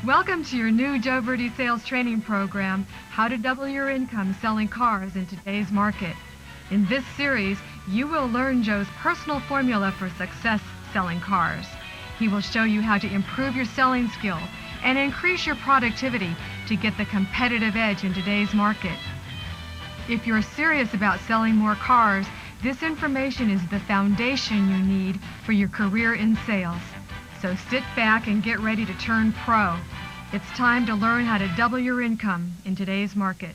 Welcome to your new Joe Verde sales training program, How to Double Your Income Selling Cars in Today's Market. In this series, you will learn Joe's personal formula for success selling cars. He will show you how to improve your selling skill and increase your productivity to get the competitive edge in today's market. If you're serious about selling more cars, this information is the foundation you need for your career in sales. So sit back and get ready to turn pro. It's time to learn how to double your income in today's market.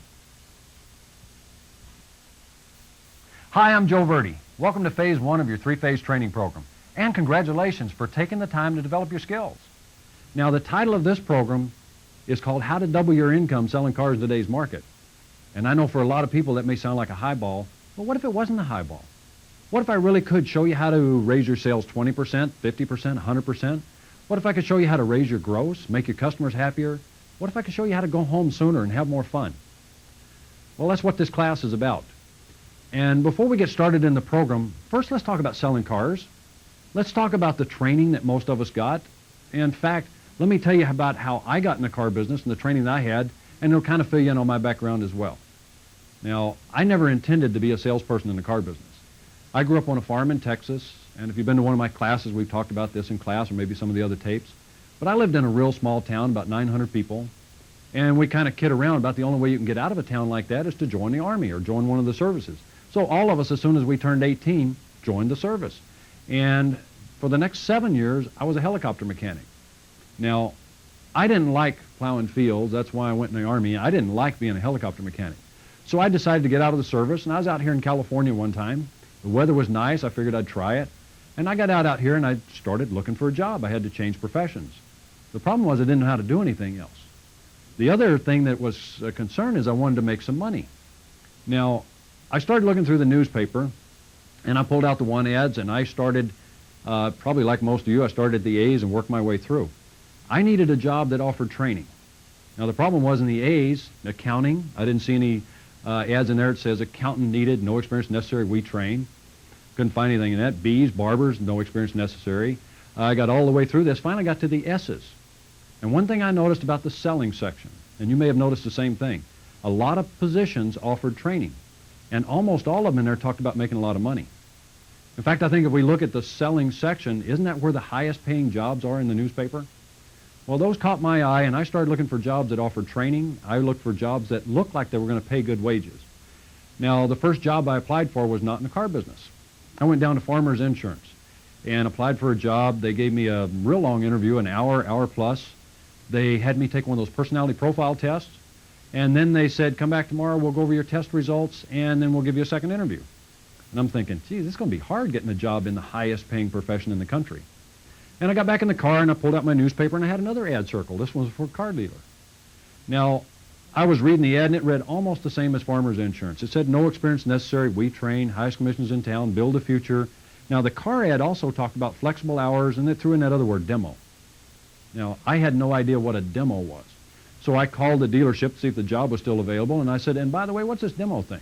Hi, I'm Joe Verde. Welcome to Phase 1 of your three-phase training program. And congratulations for taking the time to develop your skills. Now, the title of this program is called How to Double Your Income Selling Cars in Today's Market. And I know for a lot of people that may sound like a highball, but what if it wasn't a highball? What if I really could show you how to raise your sales 20%, 50%, 100%? What if I could show you how to raise your gross, make your customers happier? What if I could show you how to go home sooner and have more fun? Well, that's what this class is about. And before we get started in the program, first let's talk about selling cars. Let's talk about the training that most of us got. In fact, let me tell you about how I got in the car business and the training that I had, and it'll kind of fill you in on my background as well. Now, I never intended to be a salesperson in the car business. I grew up on a farm in Texas, and if you've been to one of my classes, we've talked about this in class or maybe some of the other tapes. But I lived in a real small town, about 900 people, and we kind of kid around about the only way you can get out of a town like that is to join the Army or join one of the services. So all of us, as soon as we turned 18, joined the service. And for the next 7 years, I was a helicopter mechanic. Now, I didn't like plowing fields. That's why I went in the Army. I didn't like being a helicopter mechanic. So I decided to get out of the service, and I was out here in California one time. The weather was nice. I figured I'd try it. And I got out here, and I started looking for a job. I had to change professions. The problem was I didn't know how to do anything else. The other thing that was a concern is I wanted to make some money. Now, I started looking through the newspaper, and I pulled out the want ads, and I started, probably like most of you, I started at the A's and worked my way through. I needed a job that offered training. Now, the problem was in the A's, accounting, I didn't see any ads in there that says accountant needed, no experience necessary, we train. Couldn't find anything in that. B's, barbers, no experience necessary. I got all the way through this, finally got to the S's. And one thing I noticed about the selling section, and you may have noticed the same thing, a lot of positions offered training. And almost all of them in there talked about making a lot of money. In fact, I think if we look at the selling section, isn't that where the highest paying jobs are in the newspaper? Well, those caught my eye, and I started looking for jobs that offered training. I looked for jobs that looked like they were going to pay good wages. Now, the first job I applied for was not in the car business. I went down to Farmers Insurance and applied for a job. They gave me a real long interview, an hour plus. They had me take one of those personality profile tests, and then they said, come back tomorrow, we'll go over your test results, and then we'll give you a second interview. And I'm thinking, geez, this is going to be hard getting a job in the highest paying profession in the country. And I got back in the car and I pulled out my newspaper and I had another ad circle. This one was for a car dealer. Now, I was reading the ad and it read almost the same as Farmers Insurance. It said, no experience necessary, we train, highest commissions in town, build a future. Now, the car ad also talked about flexible hours and it threw in that other word, demo. Now, I had no idea what a demo was. So I called the dealership to see if the job was still available, and I said, and by the way, what's this demo thing?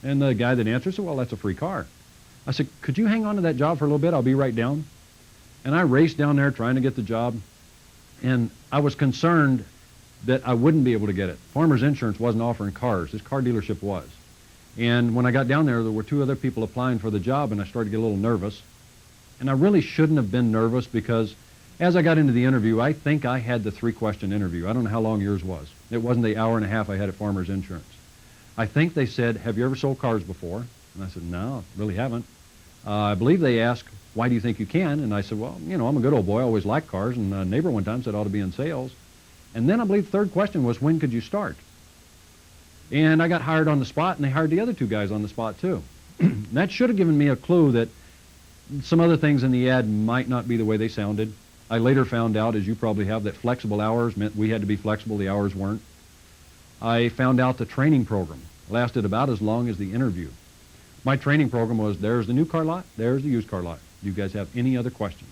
And the guy that answered said, well, that's a free car. I said, could you hang on to that job for a little bit? I'll be right down. And I raced down there trying to get the job, and I was concerned that I wouldn't be able to get it. Farmers Insurance wasn't offering cars. This car dealership was. And when I got down there were two other people applying for the job, and I started to get a little nervous. And I really shouldn't have been nervous because as I got into the interview, I think I had the 3-question interview. I don't know how long yours was. It wasn't the hour and a half I had at Farmers Insurance. I think they said, have you ever sold cars before? And I said, no, really haven't. I believe they asked, why do you think you can? And I said, well, you know, I'm a good old boy. I always liked cars. And a neighbor one time said I ought to be in sales. And then I believe the third question was, when could you start? And I got hired on the spot, and they hired the other two guys on the spot, too. That should have given me a clue that some other things in the ad might not be the way they sounded. I later found out, as you probably have, that flexible hours meant we had to be flexible. The hours weren't. I found out the training program lasted about as long as the interview. My training program was, there's the new car lot, there's the used car lot. Do you guys have any other questions?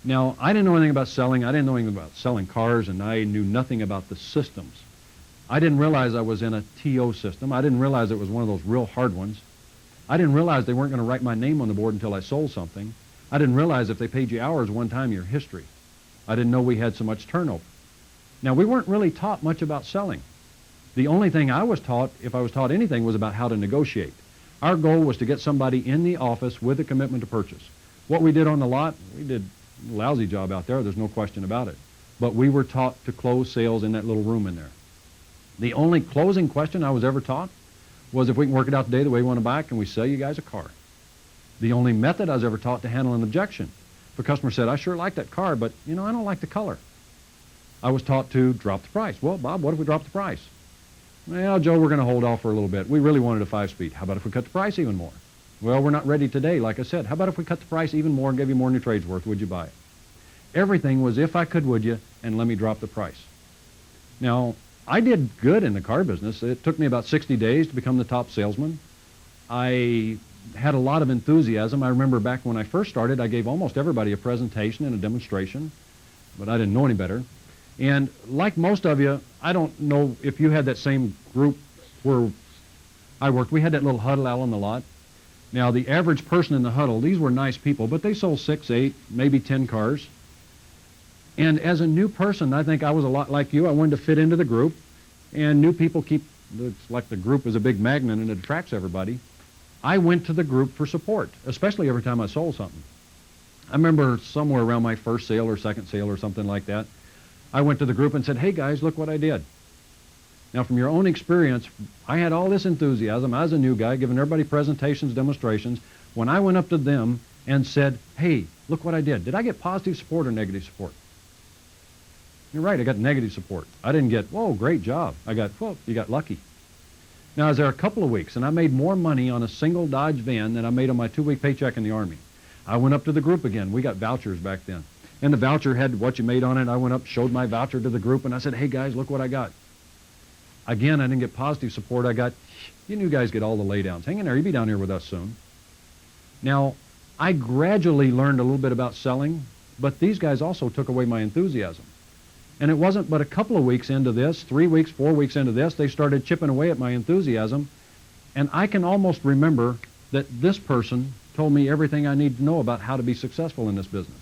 Now, I didn't know anything about selling. I didn't know anything about selling cars, and I knew nothing about the systems. I didn't realize I was in a TO system. I didn't realize it was one of those real hard ones. I didn't realize they weren't going to write my name on the board until I sold something. I didn't realize if they paid you hours one time, your history. I didn't know we had so much turnover. Now, we weren't really taught much about selling. The only thing I was taught, if I was taught anything, was about how to negotiate. Our goal was to get somebody in the office with a commitment to purchase. What we did on the lot, we did a lousy job out there, there's no question about it. But we were taught to close sales in that little room in there. The only closing question I was ever taught was, if we can work it out today the way we want to buy it, can we sell you guys a car? The only method I was ever taught to handle an objection. If a customer said, I sure like that car, but, I don't like the color, I was taught to drop the price. Well, Bob, what if we drop the price? Well, Joe, we're going to hold off for a little bit. We really wanted a 5-speed. How about if we cut the price even more? Well, we're not ready today, like I said. How about if we cut the price even more and give you more than your trade's worth? Would you buy it? Everything was, if I could, would you, and let me drop the price. Now, I did good in the car business. It took me about 60 days to become the top salesman. I had a lot of enthusiasm. I remember back when I first started, I gave almost everybody a presentation and a demonstration, but I didn't know any better. And like most of you, I don't know if you had that same group where I worked. We had that little huddle out on the lot. Now, the average person in the huddle, these were nice people, but they sold 6, 8, maybe 10 cars. And as a new person, I think I was a lot like you. I wanted to fit into the group, and new people it's like the group is a big magnet and it attracts everybody. I went to the group for support, especially every time I sold something. I remember somewhere around my first sale or second sale or something like that, I went to the group and said, hey guys, look what I did. Now, from your own experience, I had all this enthusiasm. I was a new guy, giving everybody presentations, demonstrations. When I went up to them and said, hey, look what I did I get positive support or negative support? You're right, I got negative support. I didn't get, whoa, great job. I got, whoa, you got lucky. Now, I was there a couple of weeks, and I made more money on a single Dodge van than I made on my 2-week paycheck in the Army. I went up to the group again. We got vouchers back then. And the voucher had what you made on it. I went up, showed my voucher to the group, and I said, hey, guys, look what I got. Again, I didn't get positive support. I got, you new guys get all the laydowns. Hang in there. You'll be down here with us soon. Now, I gradually learned a little bit about selling, but these guys also took away my enthusiasm. And it wasn't but a couple of weeks into this, 3 weeks, 4 weeks into this, they started chipping away at my enthusiasm. And I can almost remember that this person told me everything I need to know about how to be successful in this business.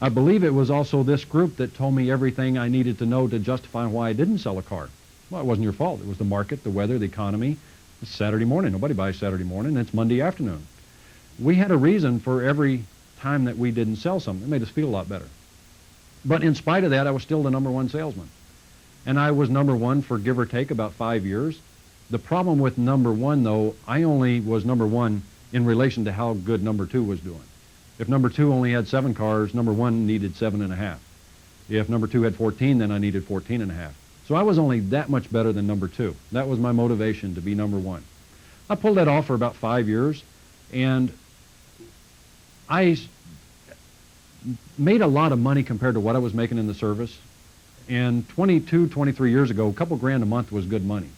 I believe it was also this group that told me everything I needed to know to justify why I didn't sell a car. Well, it wasn't your fault. It was the market, the weather, the economy. It's Saturday morning. Nobody buys Saturday morning. It's Monday afternoon. We had a reason for every time that we didn't sell something. It made us feel a lot better. But in spite of that, I was still the #1 salesman. And I was #1 for give or take about 5 years. The problem with #1, though, I only was #1 in relation to how good #2 was doing. If #2 only had 7 cars, #1 needed 7.5. If #2 had 14, then I needed 14.5. So I was only that much better than #2. That was my motivation, to be #1. I pulled that off for about 5 years, and I made a lot of money compared to what I was making in the service. And 22, 23 years ago, a couple grand a month was good money.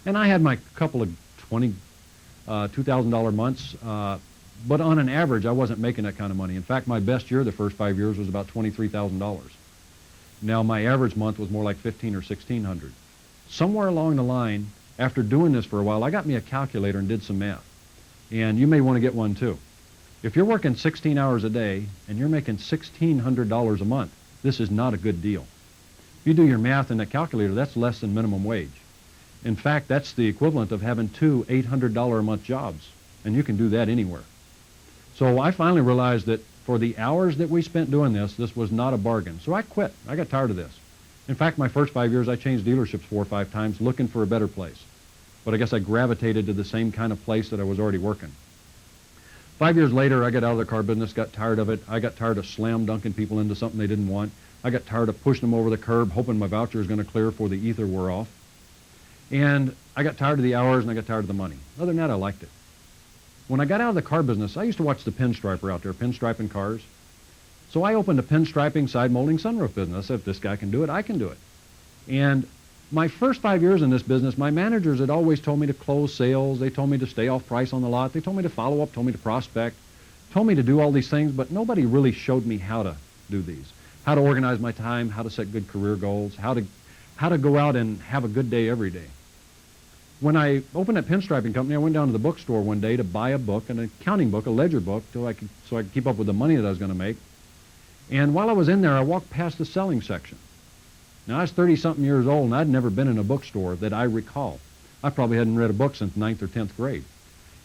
And I had my couple of $2,000 months, but on an average, I wasn't making that kind of money. In fact, my best year, the first 5 years, was about $23,000. Now, my average month was more like $1,500 or $1,600. Somewhere along the line, after doing this for a while, I got me a calculator and did some math. And you may want to get one too. If you're working 16 hours a day and you're making $1,600 a month, this is not a good deal. If you do your math in that calculator, that's less than minimum wage. In fact, that's the equivalent of having 2 $800 a month jobs, and you can do that anywhere. So I finally realized that for the hours that we spent doing this, this was not a bargain. So I quit. I got tired of this. In fact, my first 5 years, I changed dealerships 4 or 5 times looking for a better place. But I guess I gravitated to the same kind of place that I was already working. 5 years later, I got out of the car business, got tired of it. I got tired of slam dunking people into something they didn't want. I got tired of pushing them over the curb, hoping my voucher was going to clear before the ether wore off. And I got tired of the hours, and I got tired of the money. Other than that, I liked it. When I got out of the car business, I used to watch the pinstriper out there, pinstriping cars. So I opened a pinstriping, side molding sunroof business. I said, if this guy can do it, I can do it. And my first 5 years in this business, my managers had always told me to close sales. They told me to stay off price on the lot. They told me to follow up, told me to prospect, told me to do all these things, but nobody really showed me how to do these, how to organize my time, how to set good career goals, how to go out and have a good day every day. When I opened that pinstriping company, I went down to the bookstore one day to buy a book, an accounting book, a ledger book, so I could keep up with the money that I was going to make. And while I was in there, I walked past the selling section. Now, I was 30-something years old, and I'd never been in a bookstore that I recall. I probably hadn't read a book since 9th or 10th grade.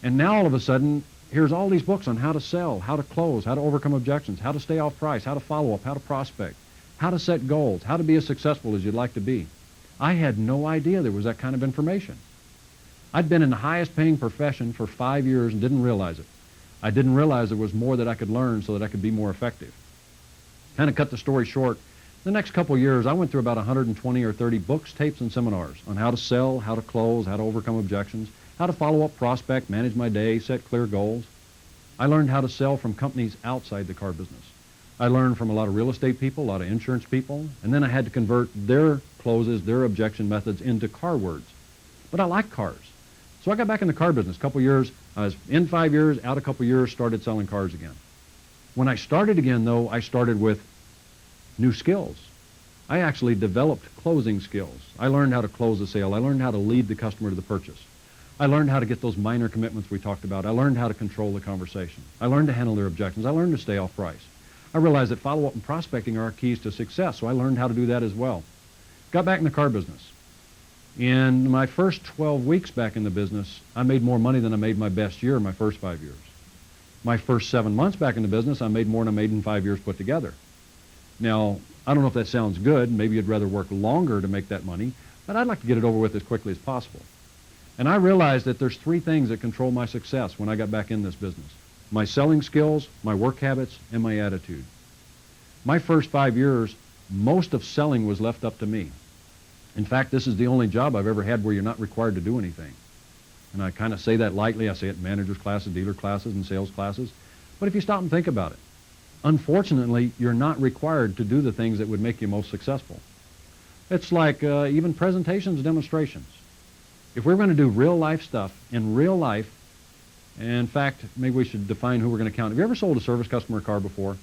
And now, all of a sudden, here's all these books on how to sell, how to close, how to overcome objections, how to stay off price, how to follow up, how to prospect, how to set goals, how to be as successful as you'd like to be. I had no idea there was that kind of information. I'd been in the highest paying profession for 5 years and didn't realize it. I didn't realize there was more that I could learn so that I could be more effective. Kind of cut the story short, the next couple of years I went through about 120 or 30 books, tapes, and seminars on how to sell, how to close, how to overcome objections, how to follow up, prospect, manage my day, set clear goals. I learned how to sell from companies outside the car business. I learned from a lot of real estate people, a lot of insurance people, and then I had to convert their closes, their objection methods into car words. But I like cars. So I got back in the car business. A couple years, I was in 5 years, out a couple years, started selling cars again. When I started again, though, I started with new skills. I actually developed closing skills. I learned how to close a sale. I learned how to lead the customer to the purchase. I learned how to get those minor commitments we talked about. I learned how to control the conversation. I learned to handle their objections. I learned to stay off price. I realized that follow-up and prospecting are our keys to success, so I learned how to do that as well. Got back in the car business. In my first 12 weeks back in the business, I made more money than I made my best year in my first 5 years. My first 7 months back in the business, I made more than I made in 5 years put together. Now, I don't know if that sounds good. Maybe you'd rather work longer to make that money, but I'd like to get it over with as quickly as possible. And I realized that there's 3 things that control my success when I got back in this business: my selling skills, my work habits, and my attitude. My first 5 years, most of selling was left up to me. In fact, this is the only job I've ever had where you're not required to do anything. And I kind of say that lightly. I say it in managers classes, dealer classes, and sales classes. But if you stop and think about it, unfortunately, you're not required to do the things that would make you most successful. It's like even presentations, demonstrations. If we're going to do real life stuff in real life, and in fact, maybe we should define who we're going to count. Have you ever sold a service customer a car before?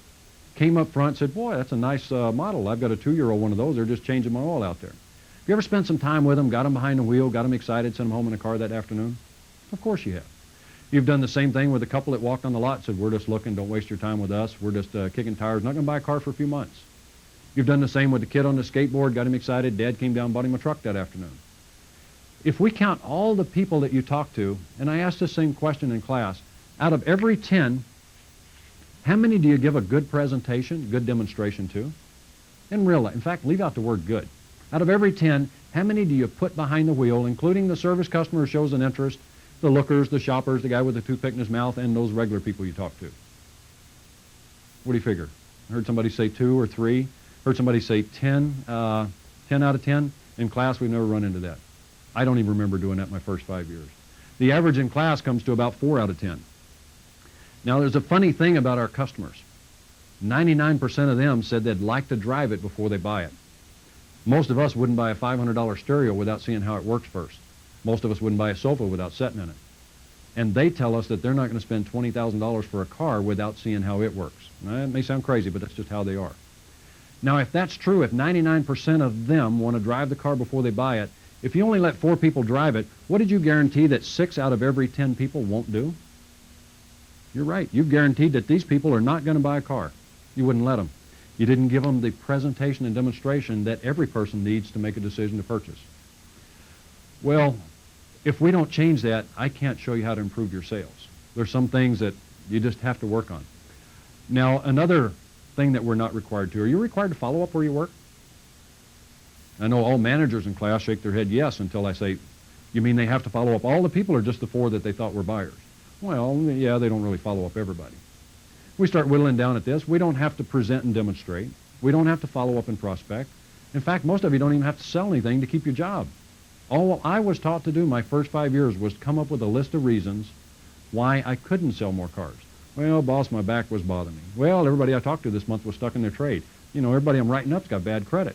Came up front, said, boy, that's a nice model. I've got a 2-year-old one of those. They're just changing my oil out there. Have you ever spent some time with them, got them behind the wheel, got them excited, sent them home in a car that afternoon? Of course you have. You've done the same thing with a couple that walked on the lot and said, we're just looking, don't waste your time with us. We're just kicking tires, not going to buy a car for a few months. You've done the same with the kid on the skateboard, got him excited. Dad came down, bought him a truck that afternoon. If we count all the people that you talk to, and I asked this same question in class, out of every 10, how many do you give a good presentation, good demonstration to? In real life. In fact, leave out the word good. Out of every 10, how many do you put behind the wheel, including the service customer who shows an interest, the lookers, the shoppers, the guy with the toothpick in his mouth, and those regular people you talk to? What do you figure? I heard somebody say 2 or 3. Heard somebody say 10 out of 10. In class, we've never run into that. I don't even remember doing that my first 5 years. The average in class comes to about 4 out of 10. Now, there's a funny thing about our customers. 99% of them said they'd like to drive it before they buy it. Most of us wouldn't buy a $500 stereo without seeing how it works first. Most of us wouldn't buy a sofa without sitting in it. And they tell us that they're not going to spend $20,000 for a car without seeing how it works. Now, it may sound crazy, but that's just how they are. Now, if that's true, if 99% of them want to drive the car before they buy it, if you only let 4 people drive it, what did you guarantee that 6 out of every 10 people won't do? You're right. You've guaranteed that these people are not going to buy a car. You wouldn't let them. You didn't give them the presentation and demonstration that every person needs to make a decision to purchase. Well, if we don't change that, I can't show you how to improve your sales. There's some things that you just have to work on. Now, another thing that we're not required to, are you required to follow up where you work? I know all managers in class shake their head yes until I say, you mean they have to follow up all the people or just the 4 that they thought were buyers? Well, yeah, they don't really follow up everybody. We start whittling down at this. We don't have to present and demonstrate. We don't have to follow up and prospect. In fact, most of you don't even have to sell anything to keep your job. All I was taught to do my first 5 years was come up with a list of reasons why I couldn't sell more cars. Well, boss, my back was bothering me. Well, everybody I talked to this month was stuck in their trade. You know, everybody I'm writing up's got bad credit.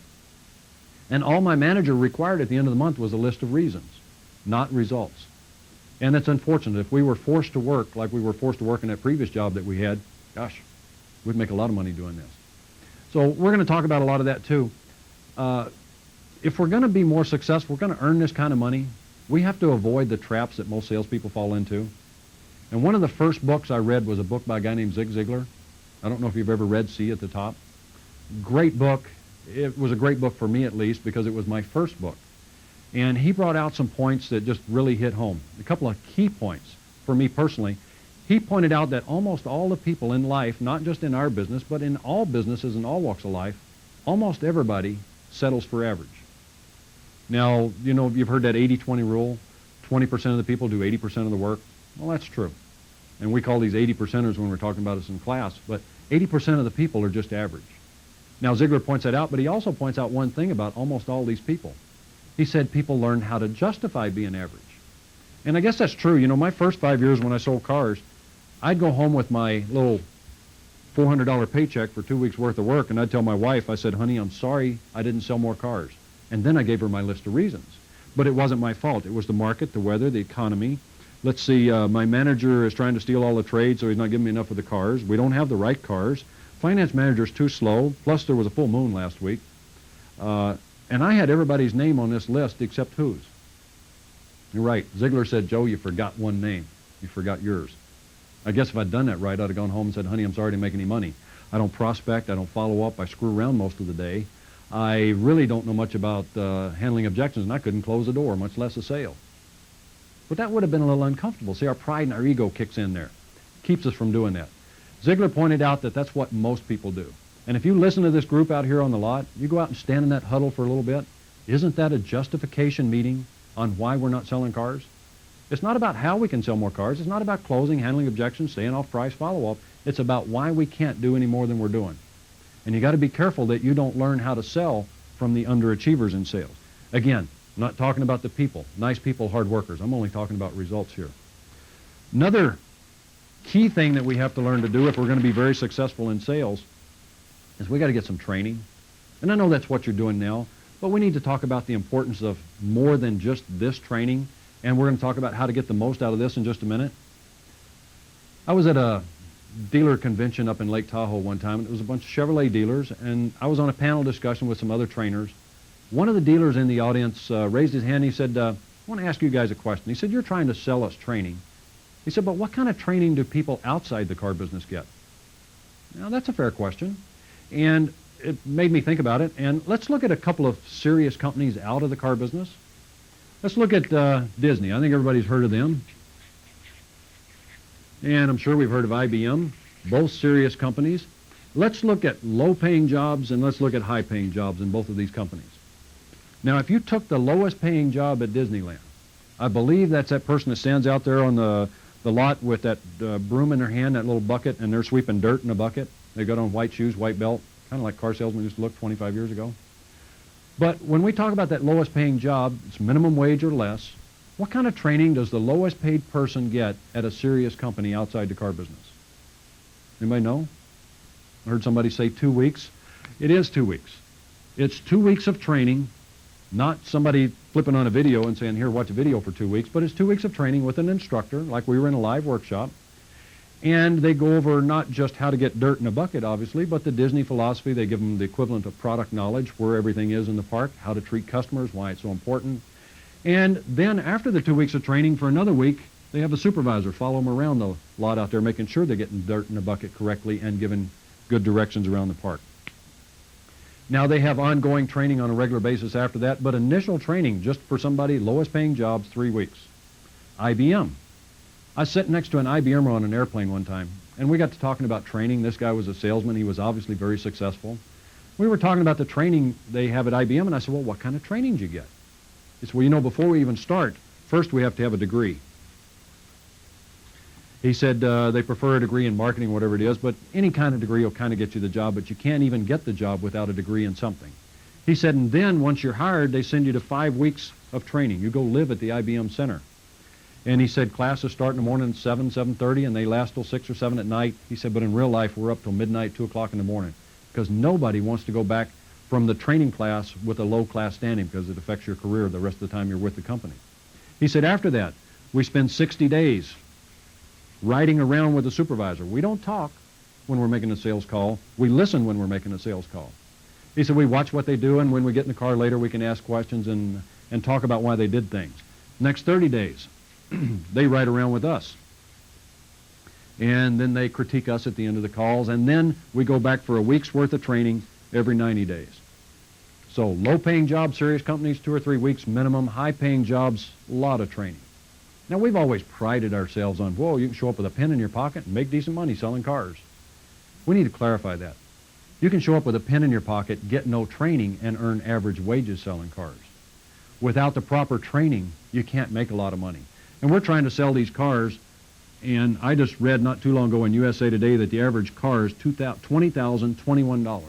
And all my manager required at the end of the month was a list of reasons, not results. And it's unfortunate. If we were forced to work like we were forced to work in that previous job that we had, gosh, we'd make a lot of money doing this. So we're going to talk about a lot of that too. If we're going to be more successful, we're going to earn this kind of money, we have to avoid the traps that most salespeople fall into. And one of the first books I read was a book by a guy named Zig Ziglar. I don't know if you've ever read C at the Top. Great book. it was a great book for me, at least, because it was my first book. And he brought out some points that just really hit home. A couple of key points for me personally. He pointed out that almost all the people in life, not just in our business, but in all businesses and all walks of life, almost everybody settles for average. Now, you know, you've heard that 80-20 rule. 20% of the people do 80% of the work. Well, that's true. And we call these 80%ers when we're talking about us in class, but 80% of the people are just average. Now, Ziegler points that out, but he also points out one thing about almost all these people. He said people learn how to justify being average. And I guess that's true. You know, my first 5 years when I sold cars, I'd go home with my little $400 paycheck for 2 weeks' worth of work, and I'd tell my wife, I said, honey, I'm sorry I didn't sell more cars. And then I gave her my list of reasons. But it wasn't my fault. It was the market, the weather, the economy. Let's see, my manager is trying to steal all the trade, so he's not giving me enough of the cars. We don't have the right cars. Finance manager's too slow, plus there was a full moon last week. And I had everybody's name on this list except whose. You're right. Ziegler said, Joe, you forgot one name. You forgot yours. I guess if I'd done that right, I'd have gone home and said, honey, I'm sorry to make any money. I don't prospect. I don't follow up. I screw around most of the day. I really don't know much about handling objections, and I couldn't close the door, much less a sale. But that would have been a little uncomfortable. See, our pride and our ego kicks in there. Keeps us from doing that. Ziegler pointed out that that's what most people do. And if you listen to this group out here on the lot, you go out and stand in that huddle for a little bit, isn't that a justification meeting on why we're not selling cars? It's not about how we can sell more cars. It's not about closing, handling objections, staying off price, follow-up. It's about why we can't do any more than we're doing. And you got to be careful that you don't learn how to sell from the underachievers in sales. Again, I'm not talking about the people, nice people, hard workers. I'm only talking about results here. Another key thing that we have to learn to do if we're going to be very successful in sales is we got to get some training. And I know that's what you're doing now, but we need to talk about the importance of more than just this training, and we're going to talk about how to get the most out of this in just a minute. I was at a dealer convention up in Lake Tahoe one time, and it was a bunch of Chevrolet dealers, and I was on a panel discussion with some other trainers. One of the dealers in the audience raised his hand. He said, I want to ask you guys a question. He said, you're trying to sell us training. He said, but what kind of training do people outside the car business get? Now, that's a fair question. And it made me think about it. And let's look at a couple of serious companies out of the car business. Let's look at Disney. I think everybody's heard of them. And I'm sure we've heard of IBM, both serious companies. Let's look at low-paying jobs and let's look at high-paying jobs in both of these companies. Now, if you took the lowest-paying job at Disneyland, I believe that's that person that stands out there on the lot with that broom in their hand, that little bucket, and they're sweeping dirt in a bucket. They got on white shoes, white belt, kind of like car salesmen used to look 25 years ago. But when we talk about that lowest-paying job, it's minimum wage or less. What kind of training does the lowest-paid person get at a serious company outside the car business? Anybody know? I heard somebody say 2 weeks. It is 2 weeks. It's 2 weeks of training, not somebody flipping on a video and saying, here, watch a video for 2 weeks, but it's 2 weeks of training with an instructor, like we were in a live workshop. And they go over not just how to get dirt in a bucket, obviously, but the Disney philosophy. They give them the equivalent of product knowledge, where everything is in the park, how to treat customers, why it's so important. And then after the 2 weeks of training, for another week, they have a supervisor follow them around the lot out there, making sure they're getting dirt in the bucket correctly and giving good directions around the park. Now, they have ongoing training on a regular basis after that, but initial training, just for somebody, lowest paying jobs, 3 weeks. IBM. I sat next to an IBMer on an airplane one time, and we got to talking about training. This guy was a salesman. He was obviously very successful. We were talking about the training they have at IBM, and I said, well, what kind of training did you get? He said, well, you know, before we even start, first we have to have a degree. He said they prefer a degree in marketing, whatever it is, but any kind of degree will kind of get you the job, but you can't even get the job without a degree in something. He said, and then once you're hired, they send you to 5 weeks of training. You go live at the IBM Center. And he said classes start in the morning at 7, 7:30, and they last till 6 or 7 at night. He said, but in real life, we're up till midnight, 2 o'clock in the morning, because nobody wants to go back from the training class with a low class standing because it affects your career the rest of the time you're with the company. He said, after that, we spend 60 days riding around with the supervisor. We don't talk when we're making a sales call. We listen when we're making a sales call. He said, we watch what they do, and when we get in the car later, we can ask questions and talk about why they did things. Next 30 days, they ride around with us. And then they critique us at the end of the calls, and then we go back for a week's worth of training every 90 days. So low-paying jobs, serious companies, 2 or 3 weeks minimum. High-paying jobs, a lot of training. Now, we've always prided ourselves on, whoa, you can show up with a pen in your pocket and make decent money selling cars. We need to clarify that. You can show up with a pen in your pocket, get no training, and earn average wages selling cars. Without the proper training, you can't make a lot of money. And we're trying to sell these cars, and I just read not too long ago in USA Today that the average car is $20,021.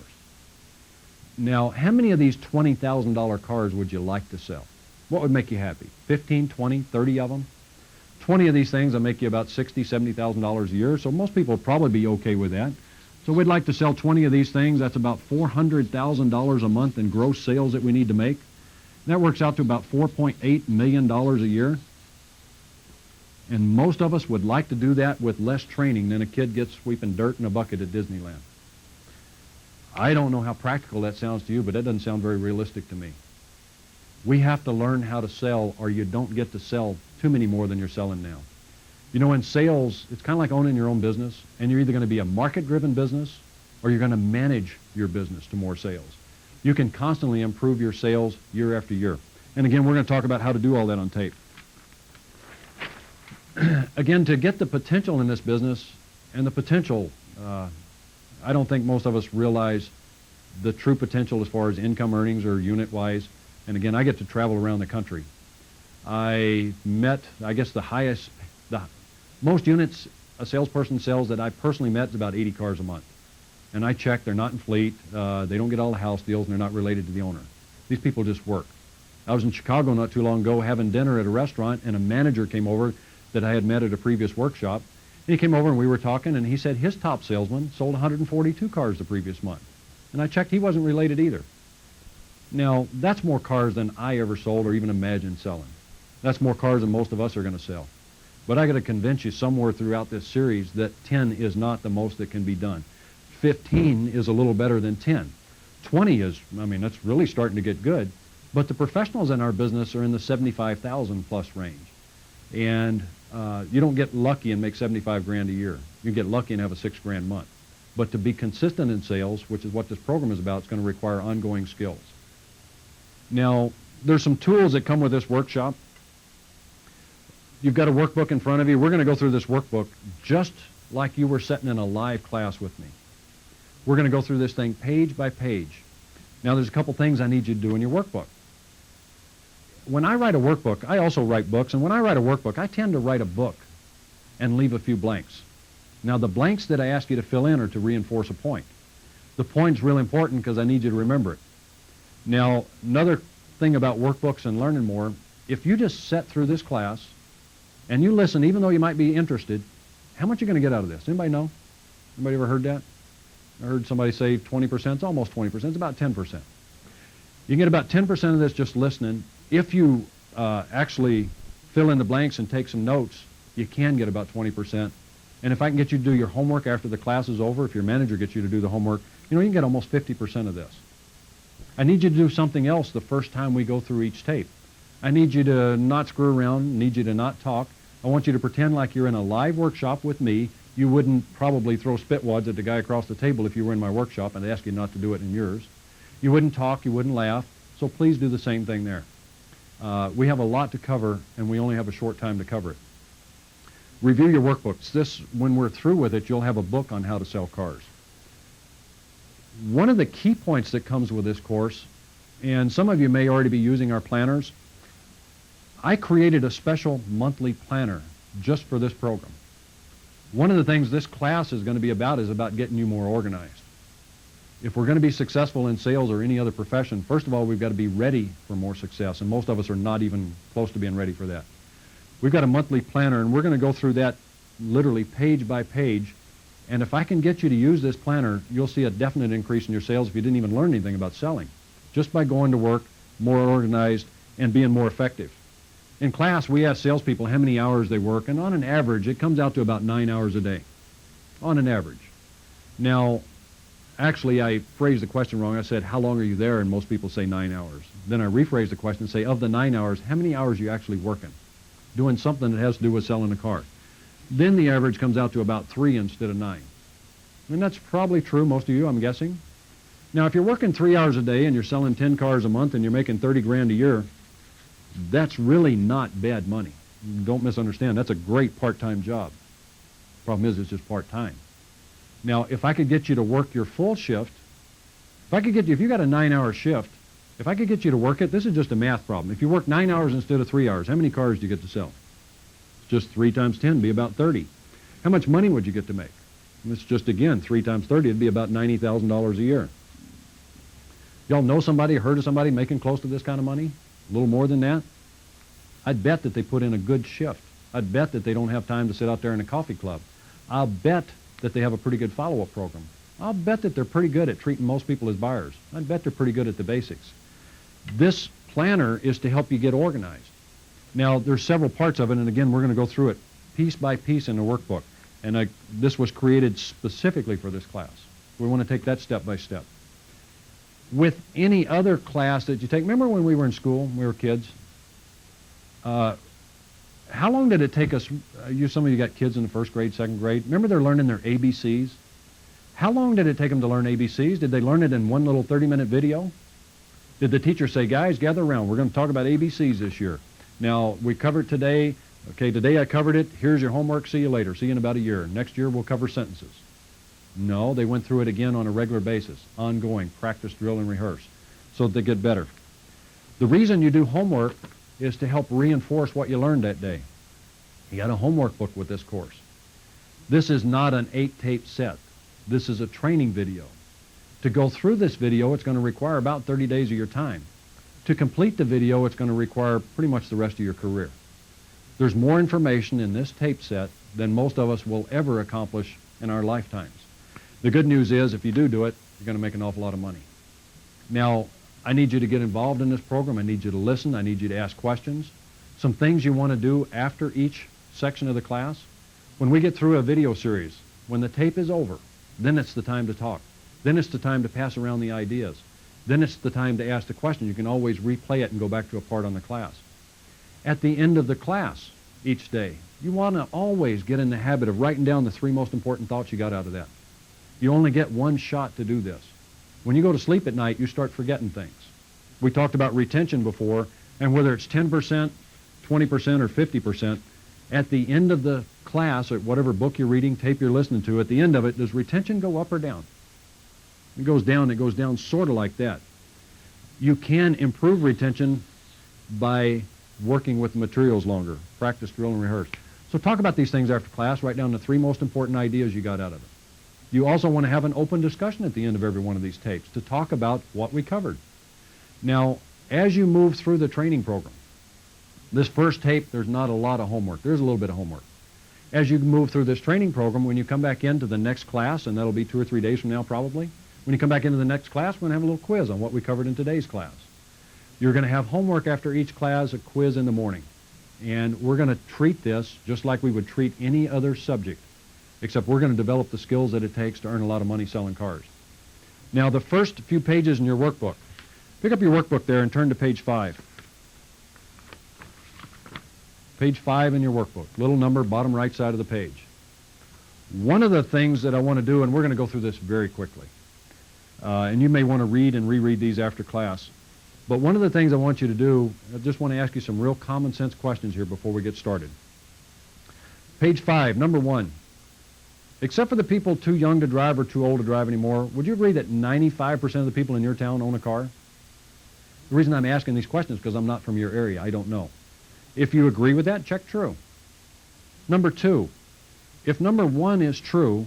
Now, how many of these $20,000 cars would you like to sell? What would make you happy? 15, 20, 30 of them? 20 of these things will make you about $60,000, $70,000 a year, so most people would probably be okay with that. So we'd like to sell 20 of these things. That's about $400,000 a month in gross sales that we need to make. That works out to about $4.8 million a year. And most of us would like to do that with less training than a kid gets sweeping dirt in a bucket at Disneyland. I don't know how practical that sounds to you, but that doesn't sound very realistic to me. We have to learn how to sell, or you don't get to sell too many more than you're selling now. You know, in sales, it's kind of like owning your own business, and you're either going to be a market-driven business or you're going to manage your business to more sales. You can constantly improve your sales year after year. And again, we're going to talk about how to do all that on tape. Again, to get the potential in this business, and the potential, I don't think most of us realize the true potential as far as income earnings or unit-wise. And again, I get to travel around the country. I met, I guess, most units a salesperson sells that I personally met is about 80 cars a month. And I check, they're not in fleet, they don't get all the house deals, and they're not related to the owner. These people just work. I was in Chicago not too long ago having dinner at a restaurant, and a manager came over that I had met at a previous workshop. And he came over and we were talking, and he said his top salesman sold 142 cars the previous month. And I checked, he wasn't related either. Now, that's more cars than I ever sold or even imagined selling. That's more cars than most of us are going to sell. But I got to convince you somewhere throughout this series that 10 is not the most that can be done. 15 is a little better than 10. 20 is, I mean, that's really starting to get good. But the professionals in our business are in the 75,000 plus range. And you don't get lucky and make 75 grand a year. You get lucky and have a $6 grand month. But to be consistent in sales, which is what this program is about, it's going to require ongoing skills. Now, there's some tools that come with this workshop. You've got a workbook in front of you. We're going to go through this workbook just like you were sitting in a live class with me. We're going to go through this thing page by page. Now, there's a couple things I need you to do in your workbook. When I write a workbook, I also write books, and when I write a workbook, I tend to write a book and leave a few blanks. Now, the blanks that I ask you to fill in are to reinforce a point. The point's real important because I need you to remember it. Now, another thing about workbooks and learning more, if you just sat through this class and you listen, even though you might be interested, how much are you going to get out of this? Anybody know? Anybody ever heard that? I heard somebody say 20%. It's almost 20%. It's about 10%. You can get about 10% of this just listening. If you actually fill in the blanks and take some notes, you can get about 20%. And if I can get you to do your homework after the class is over, if your manager gets you to do the homework, you know, you can get almost 50% of this. I need you to do something else the first time we go through each tape. I need you to not screw around, need you to not talk. I want you to pretend like you're in a live workshop with me. You wouldn't probably throw spitwads at the guy across the table if you were in my workshop, and I'd ask you not to do it in yours. You wouldn't talk, you wouldn't laugh, so please do the same thing there. We have a lot to cover, and we only have a short time to cover it. Review your workbooks. This, when we're through with it, you'll have a book on how to sell cars. One of the key points that comes with this course, and some of you may already be using our planners, I created a special monthly planner just for this program. One of the things this class is going to be about is about getting you more organized. If we're going to be successful in sales or any other profession, first of all, we've got to be ready for more success, and most of us are not even close to being ready for that. We've got a monthly planner, and we're going to go through that literally page by page, and if I can get you to use this planner, you'll see a definite increase in your sales if you didn't even learn anything about selling, just by going to work more organized and being more effective. In class, we ask salespeople how many hours they work, and on an average, it comes out to about 9 hours a day, on an average. Now, actually, I phrased the question wrong. I said, how long are you there? And most people say 9 hours. Then I rephrased the question and say, of the 9 hours, how many hours are you actually working? Doing something that has to do with selling a car. Then the average comes out to about 3 instead of 9. And that's probably true, most of you, I'm guessing. Now, if you're working 3 hours a day and you're selling 10 cars a month and you're making 30 grand a year, that's really not bad money. Don't misunderstand. That's a great part-time job. Problem is, it's just part-time. Now, if I could get you to work your full shift, if you got a 9-hour shift, if I could get you to work it, this is just a math problem. If you work 9 hours instead of 3 hours, how many cars do you get to sell? It's just 3 times 10, be about 30. How much money would you get to make? And it's just, again, 3 times 30, it'd be about $90,000 a year. Y'all know somebody, heard of somebody making close to this kind of money? A little more than that? I'd bet that they put in a good shift. I'd bet that they don't have time to sit out there in a coffee club. I'll bet that they have a pretty good follow-up program. I'll bet that they're pretty good at treating most people as buyers. I bet they're pretty good at the basics. This planner is to help you get organized. Now, there's several parts of it, and again, we're going to go through it piece by piece in the workbook. And this was created specifically for this class. We want to take that step by step. With any other class that you take, remember when we were in school, when we were kids? How long did it take us, some of you got kids in the first grade, second grade, remember they're learning their ABCs? How long did it take them to learn ABCs? Did they learn it in one little 30-minute video? Did the teacher say, guys, gather around, we're going to talk about ABCs this year. Now, we covered today, okay, today I covered it, here's your homework, see you later, see you in about a year. Next year we'll cover sentences. No, they went through it again on a regular basis, ongoing, practice, drill, and rehearse, so that they get better. The reason you do homework is to help reinforce what you learned that day. You got a homework book with this course. This is not an 8-tape set. This is a training video. To go through this video, it's going to require about 30 days of your time. To complete the video, it's going to require pretty much the rest of your career. There's more information in this tape set than most of us will ever accomplish in our lifetimes. The good news is, if you do it, you're going to make an awful lot of money. Now, I need you to get involved in this program. I need you to listen. I need you to ask questions. Some things you want to do after each section of the class. When we get through a video series, when the tape is over, then it's the time to talk. Then it's the time to pass around the ideas. Then it's the time to ask the question. You can always replay it and go back to a part on the class. At the end of the class each day, you want to always get in the habit of writing down the 3 most important thoughts you got out of that. You only get one shot to do this. When you go to sleep at night, you start forgetting things. We talked about retention before, and whether it's 10%, 20%, or 50%, at the end of the class, or whatever book you're reading, tape you're listening to, at the end of it, does retention go up or down? It goes down sort of like that. You can improve retention by working with materials longer, practice, drill, and rehearse. So talk about these things after class, write down the 3 most important ideas you got out of it. You also want to have an open discussion at the end of every one of these tapes to talk about what we covered. Now, as you move through the training program, this first tape, there's not a lot of homework. There's a little bit of homework. As you move through this training program, when you come back into the next class, and that'll be 2 or 3 days from now probably, when you come back into the next class, we're going to have a little quiz on what we covered in today's class. You're going to have homework after each class, a quiz in the morning. And we're going to treat this just like we would treat any other subject, except we're going to develop the skills that it takes to earn a lot of money selling cars. Now, the first few pages in your workbook, pick up your workbook there and turn to page 5. Page 5 in your workbook, little number, bottom right side of the page. One of the things that I want to do, and we're going to go through this very quickly, and you may want to read and reread these after class, but one of the things I want you to do, I just want to ask you some real common sense questions here before we get started. Page 5, number 1. Except for the people too young to drive or too old to drive anymore, would you agree that 95% of the people in your town own a car? The reason I'm asking these questions is because I'm not from your area. I don't know. If you agree with that, check true. Number 2, if number 1 is true,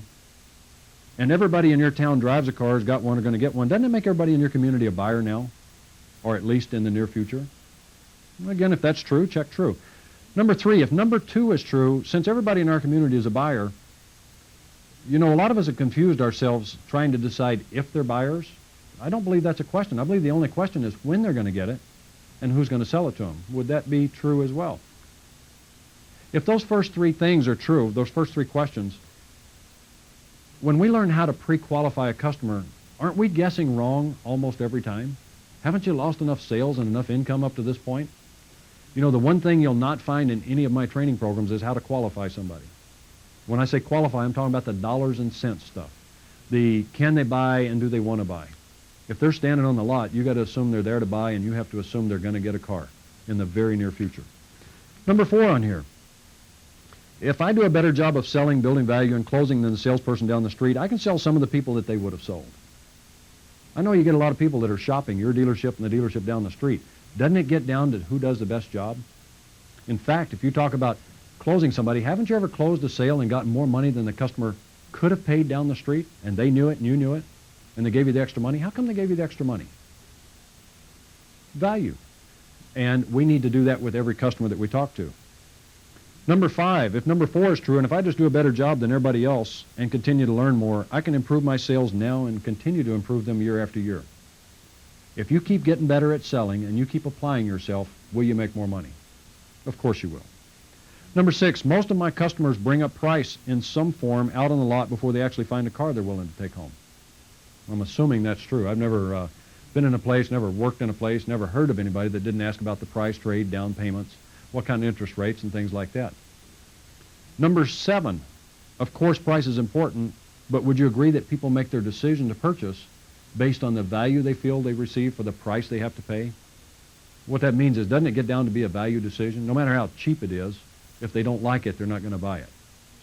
and everybody in your town drives a car, has got one, or going to get one, doesn't it make everybody in your community a buyer now? Or at least in the near future? Again, if that's true, check true. Number 3, if number 2 is true, since everybody in our community is a buyer, you know, a lot of us have confused ourselves trying to decide if they're buyers. I don't believe that's a question. I believe the only question is when they're going to get it and who's going to sell it to them. Would that be true as well? If those first 3 things are true, those first 3 questions, when we learn how to pre-qualify a customer, aren't we guessing wrong almost every time? Haven't you lost enough sales and enough income up to this point? You know, the one thing you'll not find in any of my training programs is how to qualify somebody. When I say qualify, I'm talking about the dollars and cents stuff. The can they buy and do they want to buy? If they're standing on the lot, you got to assume they're there to buy, and you have to assume they're going to get a car in the very near future. Number 4 on here. If I do a better job of selling, building value, and closing than the salesperson down the street, I can sell some of the people that they would have sold. I know you get a lot of people that are shopping your dealership and the dealership down the street. Doesn't it get down to who does the best job? In fact, if you talk about closing somebody, haven't you ever closed a sale and gotten more money than the customer could have paid down the street, and they knew it and you knew it, and they gave you the extra money? How come they gave you the extra money? Value. And we need to do that with every customer that we talk to. Number 5, if number 4 is true, and if I just do a better job than everybody else and continue to learn more, I can improve my sales now and continue to improve them year after year. If you keep getting better at selling and you keep applying yourself, will you make more money? Of course you will. Number 6, most of my customers bring up price in some form out on the lot before they actually find a car they're willing to take home. I'm assuming that's true. I've never been in a place, never worked in a place, never heard of anybody that didn't ask about the price, trade, down payments, what kind of interest rates and things like that. Number 7, of course price is important, but would you agree that people make their decision to purchase based on the value they feel they receive for the price they have to pay? What that means is, doesn't it get down to be a value decision? No matter how cheap it is, if they don't like it, they're not going to buy it.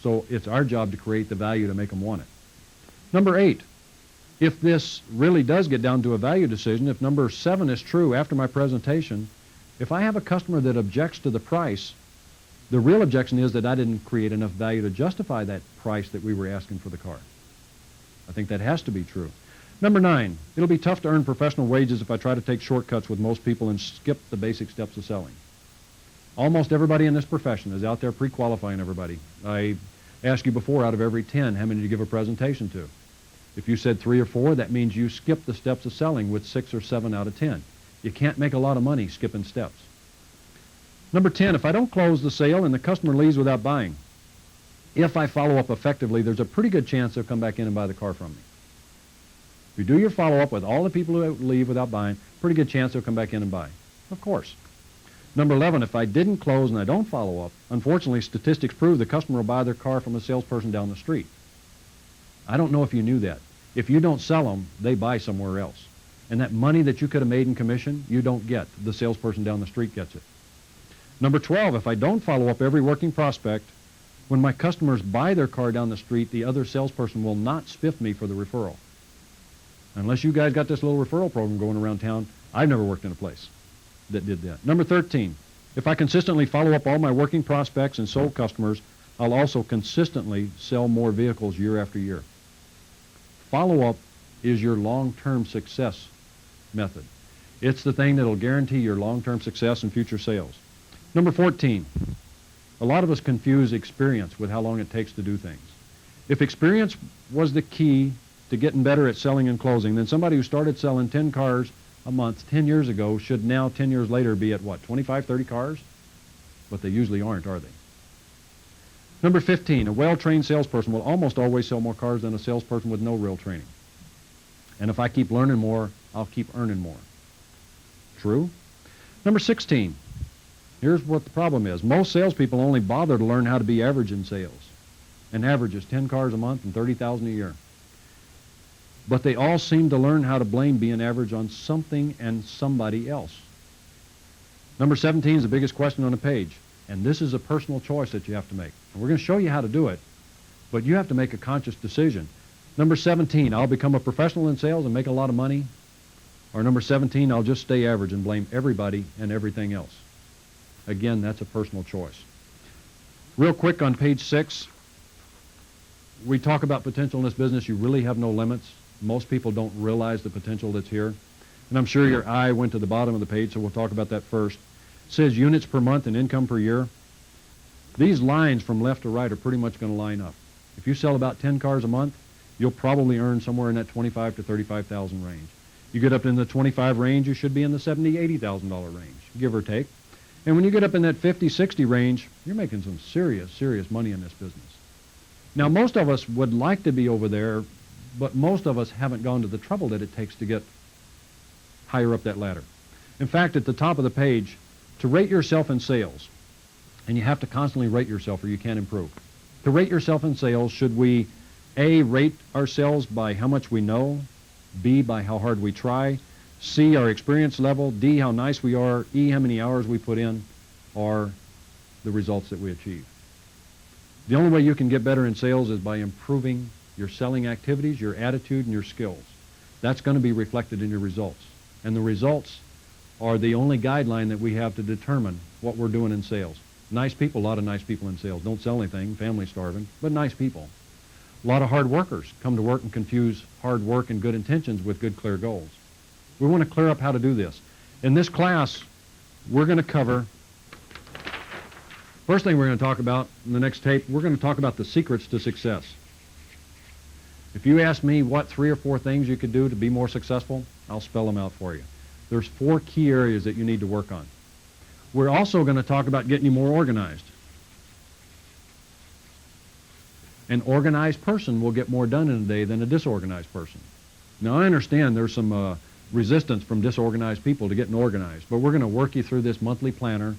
So it's our job to create the value to make them want it. Number 8, if this really does get down to a value decision, if number 7 is true after my presentation, if I have a customer that objects to the price, the real objection is that I didn't create enough value to justify that price that we were asking for the car. I think that has to be true. Number 9, it'll be tough to earn professional wages if I try to take shortcuts with most people and skip the basic steps of selling. Almost everybody in this profession is out there pre-qualifying everybody. I asked you before, out of every 10, how many did you give a presentation to? If you said 3 or 4, that means you skipped the steps of selling with 6 or 7 out of 10. You can't make a lot of money skipping steps. Number 10, if I don't close the sale and the customer leaves without buying, if I follow up effectively, there's a pretty good chance they'll come back in and buy the car from me. If you do your follow-up with all the people who leave without buying, pretty good chance they'll come back in and buy. Of course. Number 11, if I didn't close and I don't follow up, unfortunately, statistics prove the customer will buy their car from a salesperson down the street. I don't know if you knew that. If you don't sell them, they buy somewhere else. And that money that you could have made in commission, you don't get. The salesperson down the street gets it. Number 12, if I don't follow up every working prospect, when my customers buy their car down the street, the other salesperson will not spiff me for the referral. Unless you guys got this little referral program going around town, I've never worked in a place that did that. Number 13, if I consistently follow up all my working prospects and sold customers, I'll also consistently sell more vehicles year after year. Follow-up is your long-term success method. It's the thing that will guarantee your long-term success and future sales. Number 14, a lot of us confuse experience with how long it takes to do things. If experience was the key to getting better at selling and closing, then somebody who started selling 10 cars a month 10 years ago should now 10 years later be at what, 25, 30 cars? But they usually aren't, are they? Number 15, a well-trained salesperson will almost always sell more cars than a salesperson with no real training. And if I keep learning more, I'll keep earning more. True? Number 16, here's what the problem is. Most salespeople only bother to learn how to be average in sales. And average is 10 cars a month and $30,000 a year. But they all seem to learn how to blame being average on something and somebody else. Number 17 is the biggest question on the page. And this is a personal choice that you have to make. And we're going to show you how to do it, but you have to make a conscious decision. Number 17, I'll become a professional in sales and make a lot of money. Or number 17, I'll just stay average and blame everybody and everything else. Again, that's a personal choice. Real quick on page 6, we talk about potential in this business. You really have no limits. Most people don't realize the potential that's here. And I'm sure your eye went to the bottom of the page, so we'll talk about that first. It says units per month and income per year. These lines from left to right are pretty much going to line up. If you sell about 10 cars a month, you'll probably earn somewhere in that $25,000 to $35,000 range. You get up in the 25 range, you should be in the $70,000, $80,000 range, give or take. And when you get up in that 50, 60 range, you're making some serious, serious money in this business. Now, most of us would like to be over there, but most of us haven't gone to the trouble that it takes to get higher up that ladder. In fact, at the top of the page, to rate yourself in sales, and you have to constantly rate yourself or you can't improve. To rate yourself in sales, should we, A, rate ourselves by how much we know, B, by how hard we try, C, our experience level, D, how nice we are, E, how many hours we put in, are the results that we achieve. The only way you can get better in sales is by improving your selling activities, your attitude, and your skills. That's going to be reflected in your results. And the results are the only guideline that we have to determine what we're doing in sales. Nice people, a lot of nice people in sales. Don't sell anything, family starving, but nice people. A lot of hard workers come to work and confuse hard work and good intentions with good, clear goals. We want to clear up how to do this. In this class, we're going to cover, first thing we're going to talk about in the next tape, we're going to talk about the secrets to success. If you ask me what 3 or 4 things you could do to be more successful, I'll spell them out for you. There's 4 key areas that you need to work on. We're also going to talk about getting you more organized. An organized person will get more done in a day than a disorganized person. Now, I understand there's some resistance from disorganized people to getting organized, but we're going to work you through this monthly planner,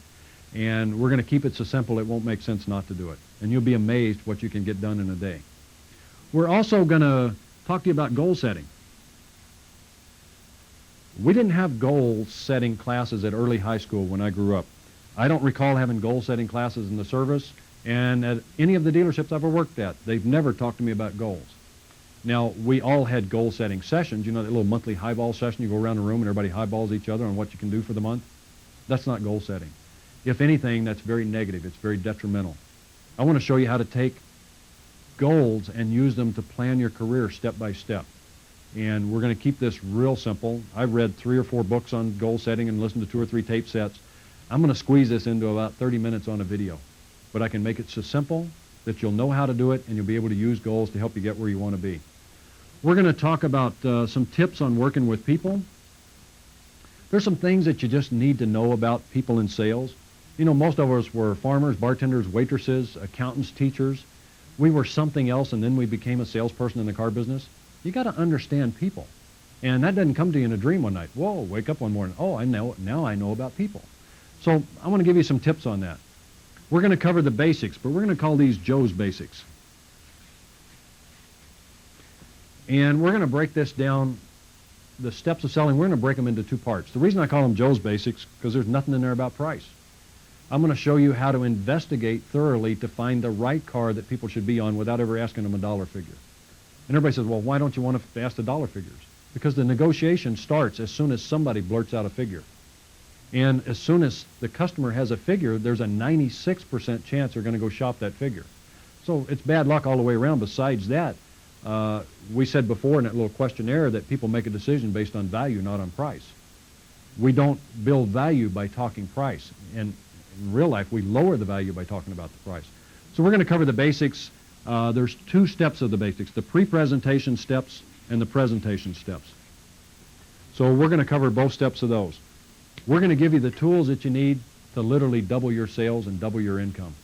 and we're going to keep it so simple it won't make sense not to do it. And you'll be amazed what you can get done in a day. We're also going to talk to you about goal setting. We didn't have goal-setting classes at early high school when I grew up. I don't recall having goal-setting classes in the service, and at any of the dealerships I've ever worked at, they've never talked to me about goals. Now, we all had goal-setting sessions. You know, that little monthly highball session, you go around the room and everybody highballs each other on what you can do for the month? That's not goal-setting. If anything, that's very negative. It's very detrimental. I want to show you how to take goals and use them to plan your career step by step. And we're going to keep this real simple. I've read 3 or 4 books on goal setting and listened to 2 or 3 tape sets. I'm going to squeeze this into about 30 minutes on a video. But I can make it so simple that you'll know how to do it and you'll be able to use goals to help you get where you want to be. We're going to talk about some tips on working with people. There's some things that you just need to know about people in sales. You know, most of us were farmers, bartenders, waitresses, accountants, teachers. We were something else, and then we became a salesperson in the car business. You got to understand people. And that doesn't come to you in a dream one night. Whoa, wake up one morning. Oh, now I know about people. So I want to give you some tips on that. We're going to cover the basics, but we're going to call these Joe's basics. And we're going to break this down, the steps of selling, we're going to break them into 2 parts. The reason I call them Joe's basics, because there's nothing in there about price. I'm going to show you how to investigate thoroughly to find the right car that people should be on without ever asking them a dollar figure. And everybody says, well, why don't you want to ask the dollar figures? Because the negotiation starts as soon as somebody blurts out a figure. And as soon as the customer has a figure, there's a 96% chance they're going to go shop that figure. So it's bad luck all the way around. Besides that, we said before in that little questionnaire that people make a decision based on value, not on price. We don't build value by talking price. And in real life, we lower the value by talking about the price. So we're going to cover the basics. There's 2 steps of the basics, the pre-presentation steps and the presentation steps. So we're going to cover both steps of those. We're going to give you the tools that you need to literally double your sales and double your income.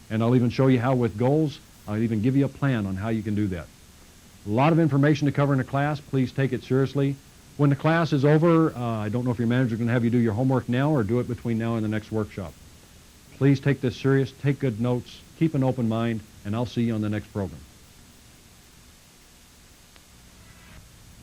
And I'll even show you how with goals, I'll even give you a plan on how you can do that. A lot of information to cover in a class. Please take it seriously. When the class is over, I don't know if your manager is going to have you do your homework now or do it between now and the next workshop. Please take this serious, take good notes, keep an open mind, and I'll see you on the next program.